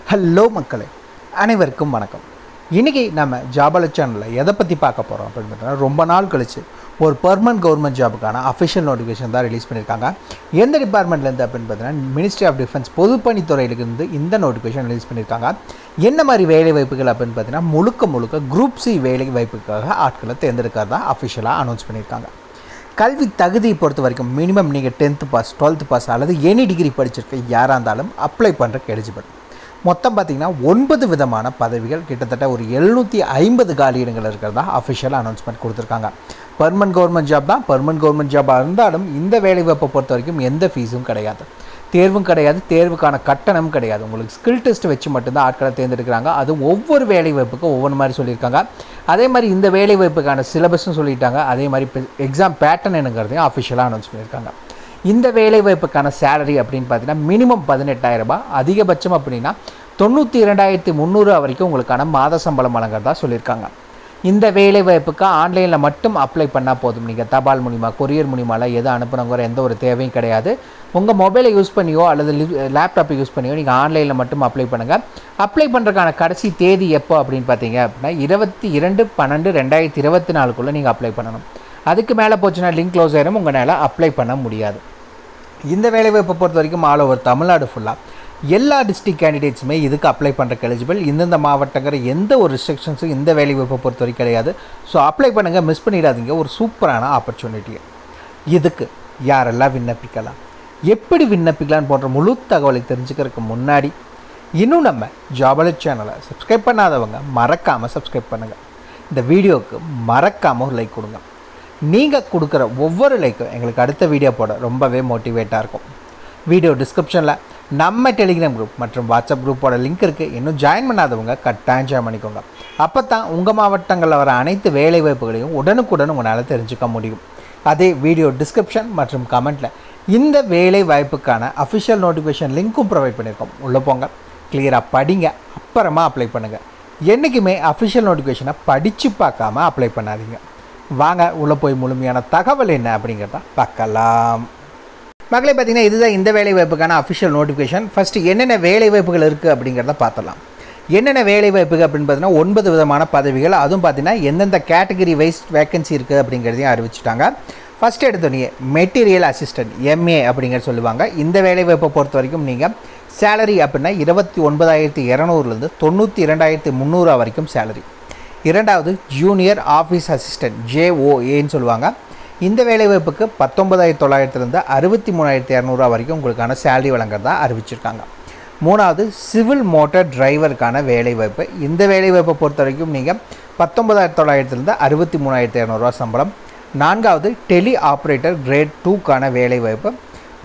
Hello மக்களே, அனைவருக்கும் வணக்கம். இன்றைக்கி நம்ம ஜாபால சேனலில் எதை பற்றி பார்க்க போகிறோம் அப்படின்னு பார்த்தீங்கன்னா, ரொம்ப நாள் கழித்து ஒரு பெர்மனன்ட் கவர்மெண்ட் ஜாபுக்கான அஃபிஷியல் நோட்டிஃபிகேஷன் தான் ரிலீஸ் பண்ணியிருக்காங்க. எந்த டிபார்ட்மெண்ட்லேருந்து அப்படின்னு பார்த்தீங்கன்னா, மினிஸ்ட்ரி ஆஃப் டிஃபென்ஸ் பொதுப்பணித்துறையிலிருந்து இந்த நோட்டிஃபிகேஷன் ரிலீஸ் பண்ணியிருக்காங்க. என்ன மாதிரி வேலை வாய்ப்புகள் அப்படின்னு பார்த்தீங்கன்னா, முழுக்க குரூப் சி வேலை வாய்ப்புக்காக ஆட்களை தேர்ந்தெடுக்கிறதா அஃபிஷியலாக அனௌன்ஸ் பண்ணியிருக்காங்க. கல்வி தகுதியை பொறுத்த வரைக்கும் மினிமம் நீங்கள் 10th பாஸ் 12th பாஸ் அல்லது எனி டிகிரி படிச்சிருக்க யாராக இருந்தாலும் அப்ளை பண்ணுறக்கு எலிஜிபிள். மொத்தம் பார்த்திங்கன்னா 9 விதமான பதவிகள், கிட்டத்தட்ட ஒரு 750 காலியிடங்கள் இருக்கிறதா அஃபிஷியலாக அனௌன்ஸ்மெண்ட் கொடுத்துருக்காங்க. பெர்மனன்ட் கவர்மெண்ட் ஜாப் தான். பெர்மனன்ட் கவர்மெண்ட் ஜாபாக இருந்தாலும் இந்த வேலைவாய்ப்பை பொறுத்த வரைக்கும் எந்த ஃபீஸும் கிடையாது, தேர்வும் கிடையாது, தேர்வுக்கான கட்டணம் கிடையாது. உங்களுக்கு ஸ்கில் டெஸ்ட் வச்சு மட்டும்தான் ஆட்களை தேர்ந்தெடுக்கிறாங்க. அதுவும் ஒவ்வொரு வேலைவாய்ப்புக்கும் ஒவ்வொரு மாதிரி சொல்லியிருக்காங்க. அதே மாதிரி இந்த வேலைவாய்ப்புக்கான சிலபஸும் சொல்லிட்டாங்க. அதே மாதிரி எக்ஸாம் பேட்டர்ன் என்னங்கிறதையும் அஃபிஷியலாக அனௌன்ஸ் பண்ணியிருக்காங்க. இந்த வேலைவாய்ப்புக்கான சேலரி அப்படின்னு பார்த்தீங்கன்னா மினிமம் 18,000 ரூபாய், அதிகபட்சம் அப்படின்னா 92,300 வரைக்கும் உங்களுக்கான மாத சம்பளம் வழங்குறதா சொல்லியிருக்காங்க. இந்த வேலைவாய்ப்புக்கு ஆன்லைனில் மட்டும் அப்ளை பண்ணால் போதும். நீங்கள் தபால் மூலிமா, கொரியர் மூலிமாலாம் எது அனுப்பணுங்கிற எந்த ஒரு தேவையும் கிடையாது. உங்கள் மொபைலை யூஸ் பண்ணியோ அல்லது லேப்டாப்பை யூஸ் பண்ணியோ நீங்கள் ஆன்லைனில் மட்டும் அப்ளை பண்ணுங்கள். அப்ளை பண்ணுறதுக்கான கடைசி தேதி எப்போ அப்படின்னு பார்த்தீங்க அப்படின்னா 22/12/2024 நீங்கள் அப்ளை பண்ணணும். அதுக்கு மேலே போச்சுன்னா லிங்க் க்ளோஸ் ஆயிரும், உங்களால் அப்ளை பண்ண முடியாது. இந்த வேலைவாய்ப்பை பொறுத்த வரைக்கும் ஆல் ஓவர் தமிழ்நாடு ஃபுல்லாக எல்லா டிஸ்ட்ரிக்ட் கேண்டிடேட்ஸுமே இதுக்கு அப்ளை பண்ணுறக்கு எலிஜிபிள். இந்தந்த மாவட்டங்கிற எந்த ஒரு ரெஸ்ட்ரிக்ஷன்ஸும் இந்த வேலைவாய்ப்பை பொறுத்த வரைக்கும் கிடையாது. ஸோ அப்ளை பண்ணுங்கள், மிஸ் பண்ணிடாதீங்க. ஒரு சூப்பரான ஆப்பர்ச்சுனிட்டி. இதுக்கு யாரெல்லாம் விண்ணப்பிக்கலாம், எப்படி விண்ணப்பிக்கலான்னு போன்ற முழு தகவலை தெரிஞ்சுக்கிறதுக்கு முன்னாடி இன்னும் நம்ம ஜாபால சேனலை சப்ஸ்கிரைப் பண்ணாதவங்க மறக்காமல் சப்ஸ்கிரைப் பண்ணுங்கள். இந்த வீடியோவுக்கு மறக்காமல் ஒரு லைக் கொடுங்க. நீங்கள் கொடுக்குற ஒவ்வொரு லைக்கும் எங்களுக்கு அடுத்த வீடியோ போட ரொம்பவே மோட்டிவேட்டாக இருக்கும். வீடியோ டிஸ்கிரிப்ஷனில் நம்ம டெலிகிராம் குரூப் மற்றும் வாட்ஸ்அப் குரூப்போட லிங்க் இருக்குது. இன்னும் ஜாயின் பண்ணாதவங்க கட்டாயம் ஜாயின் பண்ணிக்கோங்க. அப்போ தான் உங்கள் மாவட்டங்களில் வர அனைத்து வேலைவாய்ப்புகளையும் உடனுக்குடன் உங்களால் தெரிஞ்சுக்க முடியும். அதே வீடியோ டிஸ்கிரிப்ஷன் மற்றும் கமெண்ட்டில் இந்த வேலை வாய்ப்புக்கான அஃபிஷியல் நோட்டிஃபிகேஷன் லிங்க்கும் ப்ரொவைட் பண்ணியிருக்கோம். உள்ளே போங்க, கிளியராக படிங்க, அப்புறமா அப்ளை பண்ணுங்கள். என்றைக்குமே அஃபிஷியல் நோட்டிஃபிகேஷனை படித்து பார்க்காம அப்ளை பண்ணாதீங்க. வாங்க உள்ளே போய் முழுமையான தகவல் என்ன அப்படிங்கிறத பார்க்கலாம். மக்களே, பார்த்தீங்கன்னா இதுதான் இந்த வேலைவாய்ப்புக்கான அஃபிஷியல் நோட்டிஃபிகேஷன். ஃபஸ்ட்டு என்னென்ன வேலைவாய்ப்புகள் இருக்குது அப்படிங்கிறத பார்த்தலாம். என்னென்ன வேலைவாய்ப்புகள் அப்படின்னு பார்த்தீங்கன்னா 9 விதமான பதவிகள். அதுவும் பார்த்தீங்கன்னா எந்தெந்த கேட்டகரி வைஸ் வேக்கன்சி இருக்குது அப்படிங்கிறதையும் அறிவிச்சிட்டாங்க. ஃபஸ்ட்டு எடுத்தோடனே மெட்டீரியல் அசிஸ்டன்ட் MA அப்படிங்கிறது சொல்லுவாங்க. இந்த வேலைவாய்ப்பை பொறுத்த வரைக்கும் நீங்கள் சேலரி அப்படின்னா 29,200லேருந்து 92,300 வரைக்கும் சேலரி. இரண்டாவது ஜூனியர் ஆஃபீஸ் அசிஸ்டன்ட் JOAன்னு சொல்லுவாங்க. இந்த வேலைவாய்ப்புக்கு 19,900லேருந்து 63,200 வரைக்கும் உங்களுக்கான சேலரி வழங்குறதா அறிவிச்சிருக்காங்க. மூணாவது சிவில் மோட்டார் டிரைவருக்கான வேலைவாய்ப்பு. இந்த வேலைவாய்ப்பை பொறுத்த வரைக்கும் நீங்கள் 19,900லேருந்து 63,200 சம்பளம். நான்காவது டெலி ஆப்ரேட்டர் கிரேட் 2க்கான வேலைவாய்ப்பு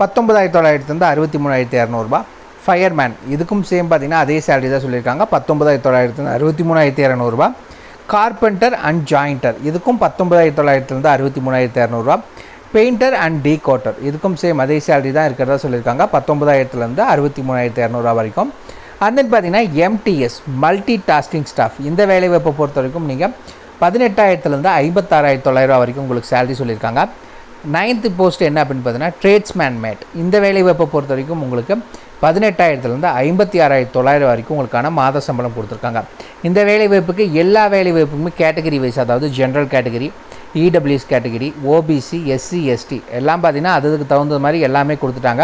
19,900லேருந்து 63,200. ஃபயர்மேன், இதுக்கும் சேம் பார்த்திங்கன்னா அதே சேலரி தான் சொல்லியிருக்காங்க, 19,900லேருந்து 63,200. கார்பெண்டர் அண்ட் ஜாயிண்டர், இதுக்கும் 19,900லேருந்து 63,200. பெயிண்டர் அண்ட் டீகோட்டர், இதுக்கும் சேம் அதே சேலரி தான் இருக்கிறதா சொல்லியிருக்காங்க, 19,000லேருந்து 63,200 வரைக்கும். அண்ட் தென் பார்த்தீங்கன்னா MTS மல்டி டாஸ்கிங் ஸ்டாஃப், இந்த வேலைவாய்ப்பை பொறுத்த வரைக்கும் நீங்கள் 18,000லேருந்து 56,900 வரைக்கும் உங்களுக்கு சேலரி சொல்லியிருக்காங்க. 9th போஸ்ட் என்ன அப்படின்னு பார்த்தீங்கன்னா ட்ரேட்ஸ்மேன் மேட். இந்த வேலைவாய்ப்பை பொறுத்த வரைக்கும் உங்களுக்கு 18,000லேருந்து 56,900 வரைக்கும் உங்களுக்கான மாத சம்பளம் கொடுத்துருக்காங்க. இந்த வேலைவாய்ப்புக்கு எல்லா வேலைவாய்ப்புக்குமே கேட்டகரி வைஸ், அதாவது general category, EWS category, OBC, SC, ST எல்லாம் பார்த்தீங்கன்னா அதுக்கு தகுந்த மாதிரி எல்லாமே கொடுத்துட்டாங்க.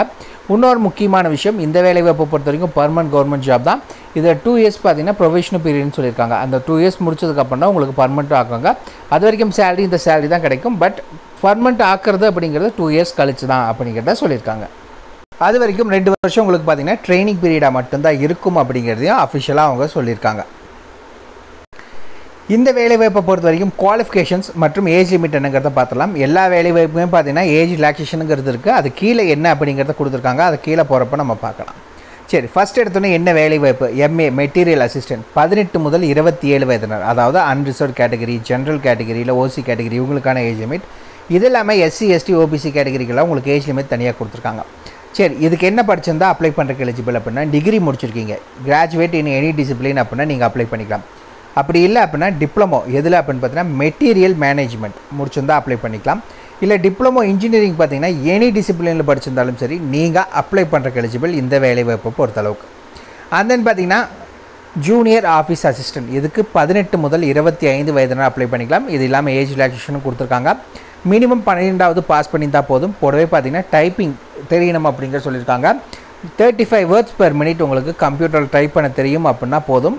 இன்னொரு முக்கியமான விஷயம், இந்த வேலைவாய்ப்பை பொறுத்த வரைக்கும் பெர்மனன்ட் கவர்மெண்ட் ஜாப் தான். இதில் 2 இயர்ஸ் பார்த்தீங்கன்னா ப்ரொஃபஷனல் பீரியட்னு சொல்லியிருக்காங்க. அந்த 2 இயர்ஸ் முடிச்சதுக்கப்புறம் தான் உங்களுக்கு பர்மனெண்ட் ஆக்குவாங்க. அது வரைக்கும் சேலரி இந்த சேலரி தான் கிடைக்கும். பட் பர்மனெண்ட் ஆக்குறது அப்படிங்கிறது 2 இயர்ஸ் கழிச்சு தான் அப்படிங்கிறத சொல்லியிருக்காங்க. அது வரைக்கும் 2 வருஷம் உங்களுக்கு பார்த்தீங்கன்னா ட்ரைனிங் பீரியடாக மட்டும்தான் இருக்கும் அப்படிங்கிறதையும் அஃபிஷியலாக அவங்க சொல்லியிருக்காங்க. இந்த வேலைவாய்ப்பை பொறுத்த வரைக்கும் குவாலிஃபிகேஷன்ஸ் மற்றும் ஏஜ் லிமிட் என்னங்கிறத பார்த்தலாம். எல்லா வேலைவாய்ப்புமே பார்த்தீங்கன்னா ஏஜ் ரிலாக்ஸேஷனுங்கிறது இருக்குது. அது கீழே என்ன அப்படிங்கிறத கொடுத்துருக்காங்க. அது கீழே போகிறப்ப நம்ம பார்க்கலாம். சரி, ஃபஸ்ட் எடுத்தோன்னே என்ன வேலைவாய்ப்பு, MA மெட்டீரியல் அசிஸ்டன்ட் 18 முதல் 27 வயதினர், அதாவது அன்ரிசர்வ் கேட்டகரி, ஜென்ரல் கேட்டகரியில் OC கேட்டகரி இவங்களுக்கான ஏஜ் லிமிட். இது இல்லாமல் SC, ST, OBC கேட்டகரிக்கெல்லாம் உங்களுக்கு ஏஜ் லிமிட் தனியாக கொடுத்துருக்காங்க. சரி, இதுக்கு என்ன படிச்சிருந்தால் அப்ளை பண்ணுறதுக்கு எலிஜிபிள் அப்படின்னா டிகிரி முடிச்சிருக்கீங்க, கிராஜுவேட் இன் எனி டிசிப்ளின் அப்படின்னா நீங்கள் அப்ளை பண்ணிக்கலாம். அப்படி இல்லை அப்படின்னா டிப்ளமோ எதில் அப்படின்னு பார்த்தீங்கன்னா மெட்டீரியல் மேனேஜ்மெண்ட் முடிச்சிருந்தால் அப்ளை பண்ணிக்கலாம். இல்லை டிப்ளமோ இன்ஜினியரிங் பார்த்தீங்கன்னா எனி டிசிப்ளினில் படிச்சிருந்தாலும் சரி நீங்கள் அப்ளை பண்ணுறக்கு எலிஜிபிள் இந்த வேலைவாய்ப்பை பொறுத்தளவுக்கு. அண்ட் தென் பார்த்தீங்கன்னா ஜூனியர் ஆஃபீஸ் அசிஸ்டன்ட் இதுக்கு 18 முதல் 25 வயதினர் அப்ளை பண்ணிக்கலாம். இது இல்லாமல் ஏஜ் ரிலாக்ஸேஷனும் கொடுத்துருக்காங்க. மினிமம் 12வது பாஸ் பண்ணியிருந்தால் போதும். கூடவே பார்த்தீங்கன்னா டைப்பிங் தெரியணும் அப்படிங்கிற சொல்லியிருக்காங்க. 35 வேர்ட்ஸ் பெர் மினிட் உங்களுக்கு கம்ப்யூட்டரில் டைப் பண்ண தெரியும் அப்படின்னா போதும்.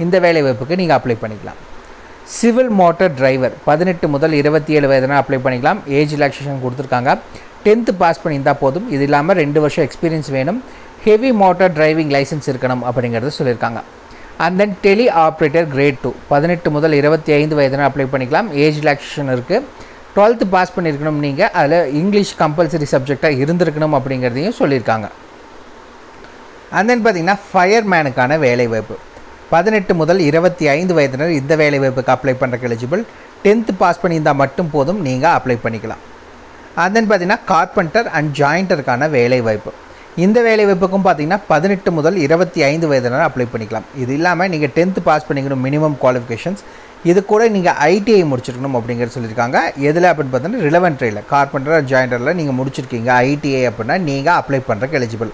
இந்த வேலை வாய்ப்புக்கு நீங்கள் அப்ளை பண்ணிக்கலாம். சிவில் மோட்டார் டிரைவர் 18 முதல் 27 வயதினர் அப்ளை பண்ணிக்கலாம். ஏஜ் ரிலாக்ஸேஷன் கொடுத்துருக்காங்க. 10th பாஸ் பண்ணியிருந்தால் போதும். இது இல்லாமல் 2 வருஷம் எக்ஸ்பீரியன்ஸ் வேணும். ஹெவி மோட்டார் டிரைவிங் லைசன்ஸ் இருக்கணும் அப்படிங்கிறது சொல்லியிருக்காங்க. And then tele operator grade 2 18 முதல் 25 வயதினர் அப்ளை பண்ணிக்கலாம். ஏஜ் ரிலாக்ஸேஷன் இருக்குது. 12th பாஸ் பண்ணியிருக்கணும். நீங்கள் அதில் இங்கிலீஷ் கம்பல்சரி சப்ஜெக்டாக இருந்திருக்கணும் அப்படிங்கிறதையும் சொல்லியிருக்காங்க. அண்ட் தென் பார்த்திங்கன்னா ஃபயர்மேனுக்கான வேலைவாய்ப்பு 18 முதல் 25 வயதினர் இந்த வேலைவாய்ப்புக்கு அப்ளை பண்ணுறக்கு எலிஜிபிள். 10th பாஸ் பண்ணியிருந்தால் மட்டும் போதும், நீங்கள் அப்ளை பண்ணிக்கலாம். அண்ட் தென் பார்த்திங்கன்னா கார்பெண்டர் அண்ட் ஜாயிண்டருக்கான வேலைவாய்ப்பு இந்த வேலைவாய்ப்புக்கும் பார்த்திங்கன்னா 18 முதல் 25 வயதினர் அப்ளை பண்ணிக்கலாம். இது இல்லாமல் நீங்கள் 10th பாஸ் பண்ணிக்கணும் மினிமம் குவாலிஃபிகேஷன்ஸ். இது கூட நீங்கள் ஐடிஐ முடிச்சிருக்கணும் அப்படிங்கிறது சொல்லியிருக்காங்க. எதில் அப்படின்னு பார்த்தீங்கன்னா ரிலவெண்ட் ட்ரேயில் கார்பெண்டர் அண்ட் ஜாயிண்டரில் நீங்கள் முடிச்சிருக்கீங்க ஐடிஐ அப்படின்னா நீங்கள் அப்ளை பண்ணுறக்கு எலிஜிபிள்.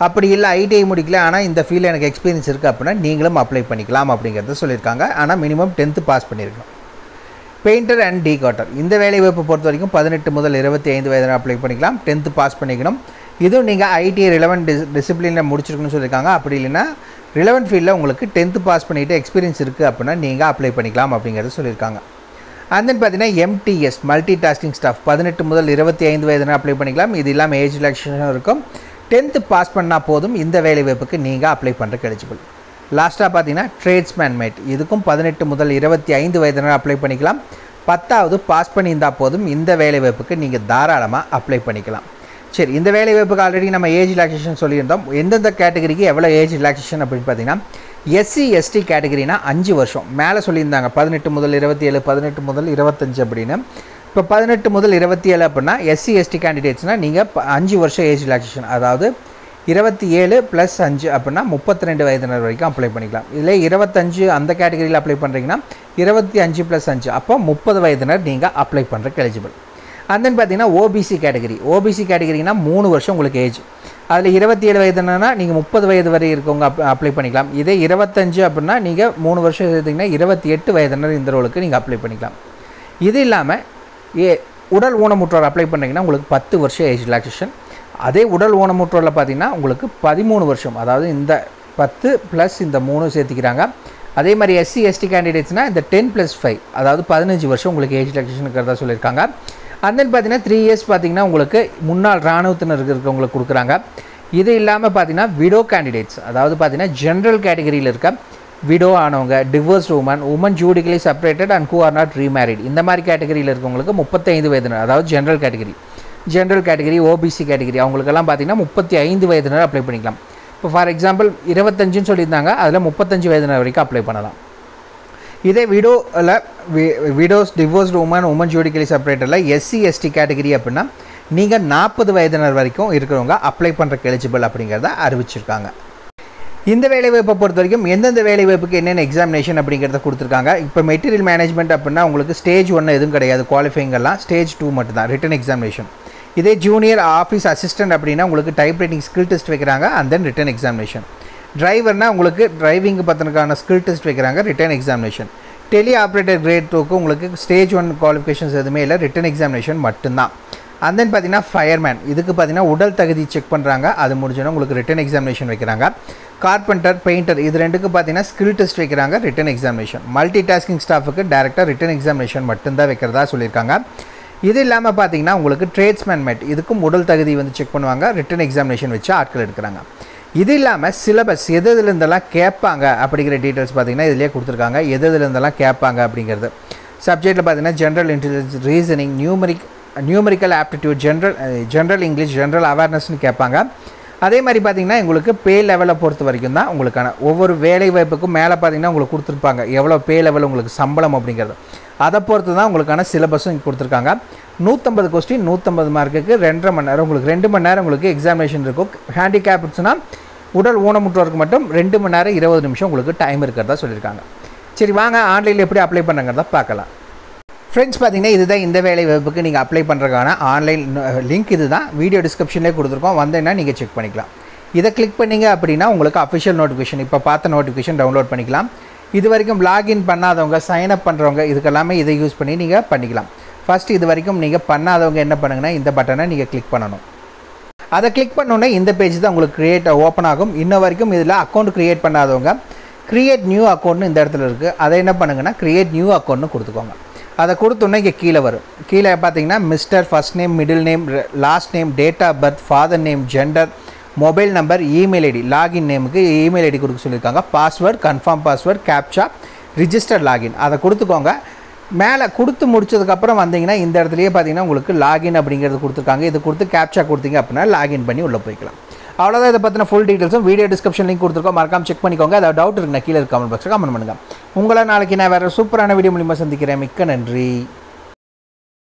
அப்படி இல்லை ஐடிஐ முடிக்கல ஆனால் இந்த ஃபீல்டில் எனக்கு எக்ஸ்பீரியன்ஸ் இருக்குது அப்படின்னா நீங்களும் அப்ளை பண்ணிக்கலாம் அப்படிங்கிறத சொல்லியிருக்காங்க. ஆனால் மினிமம் 10th பாஸ் பண்ணியிருக்கணும். பெயிண்டர் அண்ட் டீகாட்டர் இந்த வேலைவாய்ப்பு பொறுத்த வரைக்கும் 18 முதல் 25 வயதினர் அப்ளை பண்ணிக்கலாம். 10th பாஸ் பண்ணிக்கணும். இதுவும் நீங்கள் ஐடிஐ ரிலவெண்ட் டிசிப்ளினில் முடிச்சிருக்குன்னு சொல்லியிருக்காங்க. அப்படி இல்லைன்னா ரிலவெண்ட் ஃபீல்டில் உங்களுக்கு 10th பாஸ் பண்ணிவிட்டு எக்ஸ்பீரியன்ஸ் இருக்குது அப்படின்னா நீங்கள் அப்ளை பண்ணிக்கலாம் அப்படிங்கிறது சொல்லியிருக்காங்க. அண்ட் தென் பார்த்தீங்கன்னா எம்டிஎஸ் மல்டி டாஸ்கிங் ஸ்டாஃப் 18 முதல் 25 வயதினர் அப்ளை பண்ணிக்கலாம். இது இல்லாமல் ஏஜ் ரிலாக்ஸேஷன் இருக்கும். 10th பாஸ் பண்ணால் போதும் இந்த வேலைவாய்ப்புக்கு நீங்கள் அப்ளை பண்ணுறக்கு எலிஜிபிள். லாஸ்ட்டாக பார்த்தீங்கன்னா ட்ரேட்ஸ்மேன் மேட் இதுக்கும் 18 முதல் 25 வயதினர் அப்ளை பண்ணிக்கலாம். 10வது பாஸ் பண்ணியிருந்தால் போதும் இந்த வேலைவாய்ப்புக்கு நீங்கள் தாராளமாக அப்ளை பண்ணிக்கலாம். சரி, இந்த வேலைவாய்ப்புக்கு ஆல்ரெடி நம்ம ஏஜ் ரிலாக்ஸேஷன் சொல்லியிருந்தோம். எந்தெந்த கேட்டகரிக்கு எவ்வளோ ஏஜ் ரிலாக்ஸேஷன் அப்படின்னு பார்த்தீங்கன்னா எஸ்சி எஸ்டி கேட்டகரினா 5 வருஷம் மேலே சொல்லியிருந்தாங்க. 18 முதல் 27 18 முதல் 25 அப்படின்னு. இப்போ 18 முதல் 27 அப்படின்னா எஸ்சி எஸ்டி கேண்டிடேட்ஸ்னால் நீங்கள் 5 வருஷம் ஏஜ் ரிலாக்ஸேஷன், அதாவது 27 + 5 அப்படின்னா 32 வயதினர் வரைக்கும் அப்ளை பண்ணிக்கலாம். இதில் 25 அந்த கேட்டகரியில் அப்ளை பண்ணுறீங்கன்னா 25 + 5 அப்போ 30 வயதினர் நீங்கள் அப்ளை பண்ணுறக்கு எலிஜிபிள். அண்ட் தென் பார்த்தீங்கன்னா ஓபிசி கேட்டகரினா 3 வருஷம் உங்களுக்கு ஏஜ். அதில் 27 வயதுனா நீங்கள் 30 வயது வரை இருக்கவங்க அப்ளை பண்ணிக்கலாம். இதே 25 அப்படின்னா நீங்கள் 3 வருஷம் எடுத்திங்கன்னா 28 வயதினர் இந்த ரோலுக்கு நீங்கள் அப்ளை பண்ணிக்கலாம். இது இல்லாமல் உடல் ஊனமுற்றோர் அப்ளை பண்ணுறீங்கன்னா உங்களுக்கு 10 வருஷம் ஏஜ் ரிலாக்ஸேஷன். அதே உடல் ஊனமுற்றோரில் பார்த்தீங்கன்னா உங்களுக்கு 13 வருஷம், அதாவது இந்த 10 + இந்த 3 சேர்த்துக்கிறாங்க. அதே மாதிரி எஸ்சி எஸ்டி கேண்டிடேட்ஸ்னால் இந்த 10 + 5 அதாவது 15 வருஷம் உங்களுக்கு ஏஜ் ரிலாக்ஸேஷன் இருக்கிறதா சொல்லியிருக்காங்க. அண்ட் தென் பார்த்தீங்கன்னா 3 இயர்ஸ் பார்த்தீங்கன்னா உங்களுக்கு முன்னாள் இராணுவத்தினர் இருக்கிறவங்களுக்கு கொடுக்குறாங்க. இது இல்லாமல் பார்த்தீங்கன்னா விடோ கேண்டிடேட்ஸ், அதாவது பார்த்தீங்கன்னா ஜென்ரல் கேட்டகரியில் இருக்க விடோ ஆனவங்க, divorced woman judicially separated and who are not remarried இந்த மாதிரி கேட்டகரியில் இருக்கவங்களுக்கு 35 வயதினர், அதாவது ஜென்ரல் கேட்டகரி ஓபிசி கேட்டகரி அவங்களுக்கெல்லாம் பார்த்தீங்கன்னா 35 வயதினர் அப்ளை பண்ணிக்கலாம். இப்போ ஃபார் எக்ஸாம்பிள் 25ன்னு சொல்லியிருந்தாங்க, அதில் 35 வயதினர் வரைக்கும் அப்ளை பண்ணலாம். இதே விடோஸ் டிவோர்ஸ்டு உமன் ஜூடிகலி செப்பரேட்டரில் எஸ்சி எஸ்டி கேட்டகரி அப்படின்னா நீங்கள் 40 வயதினர் வரைக்கும் இருக்கிறவங்க அப்ளை பண்ணுறக்கு எலிஜிபிள் அப்படிங்கிறத அறிவிச்சிருக்காங்க. இந்த வேலைவாய்ப்பை பொறுத்த வரைக்கும் எந்தெந்த வேலைவாய்ப்புக்கு என்னென்ன எக்ஸாமினேஷன் அப்படிங்கிறத கொடுத்துருக்காங்க. இப்போ மெட்டீரியல் மேனேஜ்மெண்ட் அப்படின்னா உங்களுக்கு ஸ்டேஜ் 1 எதுவும் கிடையாது, குவாலிஃபைங்கெல்லாம் ஸ்டேஜ் 2 மட்டும் தான் ரிட்டன் எக்ஸாமினேஷன். இதே ஜூனியர் ஆஃபீஸ் அசிஸ்டன்ட் அப்படின்னா உங்களுக்கு டைப் ரைட்டிங் ஸ்கில் டெஸ்ட் வைக்கிறாங்க அண்ட் தென் ரிட்டன் எக்ஸாமினேஷன். டிரைவர்னால் உங்களுக்கு டிரைவிங் பற்றினக்கான ஸ்கில் டெஸ்ட் வைக்கிறாங்க, ரிட்டன் எக்ஸாமினேஷன். டெலி ஆப்ரேட்டர் கிரேட் 2க்கு உங்களுக்கு ஸ்டேஜ் 1 குவாலிஃபிகேஷன்ஸ் எதுவுமே இல்லை, ரிட்டன் எக்ஸாமினேஷன் மட்டும்தான். அண்ட் தென் பார்த்தீங்கன்னா ஃபயர்மேன் இதுக்கு பார்த்தீங்கன்னா உடல் தகுதி செக் பண்ணுறாங்க, அது முடிஞ்சோன்னா உங்களுக்கு ரிட்டன் எக்ஸாமினேஷன் வைக்கிறாங்க. கார்பெண்டர் பெயிண்டர் இது ரெண்டுக்கு பார்த்தீங்கன்னா ஸ்கில் டெஸ்ட் வைக்கிறாங்க, ரிட்டன் எக்ஸாமினேஷன். மல்டி டாஸ்கிங் ஸ்டாஃபுக்கு டேரெக்டாக ரிட்டன் எக்ஸாமினேஷன் மட்டும்தான் வைக்கிறதா சொல்லியிருக்காங்க. இது இல்லாமல் பார்த்தீங்கன்னா உங்களுக்கு ட்ரேட்ஸ்மேன் மேட் இதுக்கும் உடல் தகுதி வந்து செக் பண்ணுவாங்க, ரிட்டன் எக்ஸாமினேஷன் வச்சு ஆட்கள் எடுக்கிறாங்க. இது இல்லாமல் சிலபஸ் எதுலேருந்தெல்லாம் கேட்பாங்க அப்படிங்கிற டீட்டெயில்ஸ் பார்த்தீங்கன்னா இதிலே கொடுத்துருக்காங்க. எதுலேருந்தெல்லாம் கேட்பாங்க அப்படிங்கிறது சப்ஜெக்டில் பார்த்தீங்கன்னா general intelligence, reasoning, numerical aptitude, general English, general அவேர்னஸ்னு கேட்பாங்க. அதே மாதிரி பார்த்தீங்கன்னா உங்களுக்கு பே லெவலை பொறுத்த வரைக்கும் தான் உங்களுக்கான ஒவ்வொரு வேலை வாய்ப்புக்கும் மேலே பார்த்தீங்கன்னா உங்களுக்கு கொடுத்துருப்பாங்க எவ்வளோ பே லெவல் உங்களுக்கு சம்பளம் அப்படிங்கிறது. அதை பொறுத்து தான் உங்களுக்கான சிலபஸும் இங்கே கொடுத்துருக்காங்க. 150 கொஸ்டின் 150 மார்க்குக்கு 2.5 மணி நேரம் உங்களுக்கு 2 மணி நேரம் உங்களுக்கு எக்ஸாமினேஷன் இருக்கும். ஹேண்டிகேப்ட்ஸ்னால் உடல் ஊனமுற்றோருக்கு மட்டும் 2 மணி நேரம் 20 நிமிஷம் உங்களுக்கு டைம் இருக்கிறதா சொல்லியிருக்காங்க. சரி வாங்க ஆன்லைனில் எப்படி அப்ளை பண்ணுங்கிறத பார்க்கலாம். ஃப்ரெண்ட்ஸ் பார்த்தீங்கன்னா இதுதான் இந்த வேலை வாய்ப்புக்கு நீங்கள் அப்ளை பண்ணுறதுக்கான ஆன்லைன் லிங்க். இது தான் வீடியோ டிஸ்கிரிப்ஷன்லேயே கொடுத்துருக்கோம், வந்தேன்னா நீங்கள் செக் பண்ணிக்கலாம். இதை கிளிக் பண்ணிங்க அப்படின்னா உங்களுக்கு அஃபிஷியல் நோட்டிஃபிகேஷன் இப்போ பார்த்த நோட்டிஃபிகேஷன் டவுன்லோட் பண்ணிக்கலாம். இது வரைக்கும் லாகின் பண்ணாதவங்க, சைன்அப் பண்ணுறவங்க இதுக்கெல்லாமே இதை யூஸ் பண்ணி நீங்கள் பண்ணிக்கலாம். ஃபஸ்ட்டு இது வரைக்கும் நீங்கள் பண்ணாதவங்க என்ன பண்ணுங்கன்னா இந்த பட்டனை நீங்கள் கிளிக் பண்ணணும். அதை கிளிக் பண்ணோன்னே இந்த பேஜ் தான் உங்களுக்கு ஓப்பன் ஆகும். இன்ன வரைக்கும் இதில் அக்கௌண்ட் க்ரியேட் பண்ணாதவங்க க்ரியேட் நியூ அக்கௌண்ட்னு இந்த இடத்துல இருக்குது. அதை என்ன பண்ணுங்கன்னா க்ரியேட் நியூ அக்கௌண்ட்னு கொடுத்துக்கோங்க. அதை கொடுத்தோன்னே இங்கே கீழே வரும். கீழே பார்த்தீங்கன்னா mister, first name, middle name, last name, date of birth, father name, gender, mobile number, email ID, login நேமுக்கு இமெயில் ஐடி கொடுக்க சொல்லியிருக்காங்க. Password, confirm password, captcha, register login அதை கொடுத்துக்கோங்க. மேலே கொடுத்து முடிச்சதுக்கப்புறம் வந்தீங்கன்னா இந்த இடத்துலையே பார்த்தீங்கன்னா உங்களுக்கு லாகின் அப்படிங்கிறது கொடுத்துருக்காங்க. இது கொடுத்து கேப்சா கொடுத்தீங்க அப்படின்னா லாகின் பண்ணி உள்ளே போய்க்கலாம். அவ்வளோதான். இதை பற்றின ஃபுல் டீட்டெயில்ஸும் வீடியோ டிஸ்கிரிப்ஷன் லிங்க் கொடுத்துருக்கோம், மறக்காம செக் பண்ணிக்கோங்க. அதாவது டவுட் இருக்குன்னா கீழே கமெண்ட் பாக்ஸில் கமெண்ட் பண்ணுங்கள். உங்களை நாளைக்கு நான் வேறு சூப்பரான வீடியோ மூலிமா சந்திக்கிறேன். மிக்க நன்றி.